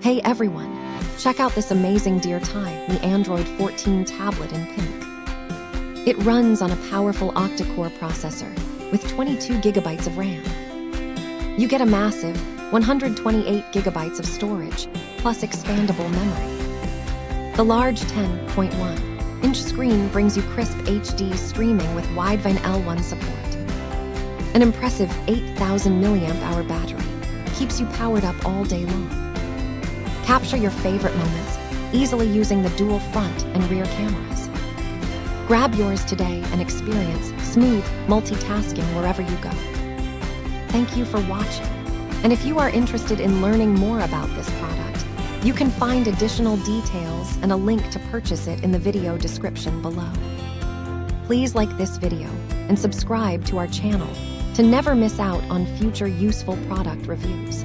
Hey everyone, check out this amazing DEERTiME Android 14 tablet in pink. It runs on a powerful octa-core processor with 22 gigabytes of RAM. You get a massive 128 gigabytes of storage plus expandable memory. The large 10.1-inch screen brings you crisp HD streaming with Widevine L1 support. An impressive 8,000 mAh battery keeps you powered up all day long. Capture your favorite moments easily using the dual front and rear cameras. Grab yours today and experience smooth multitasking wherever you go. Thank you for watching. And if you are interested in learning more about this product, you can find additional details and a link to purchase it in the video description below. Please like this video and subscribe to our channel to never miss out on future useful product reviews.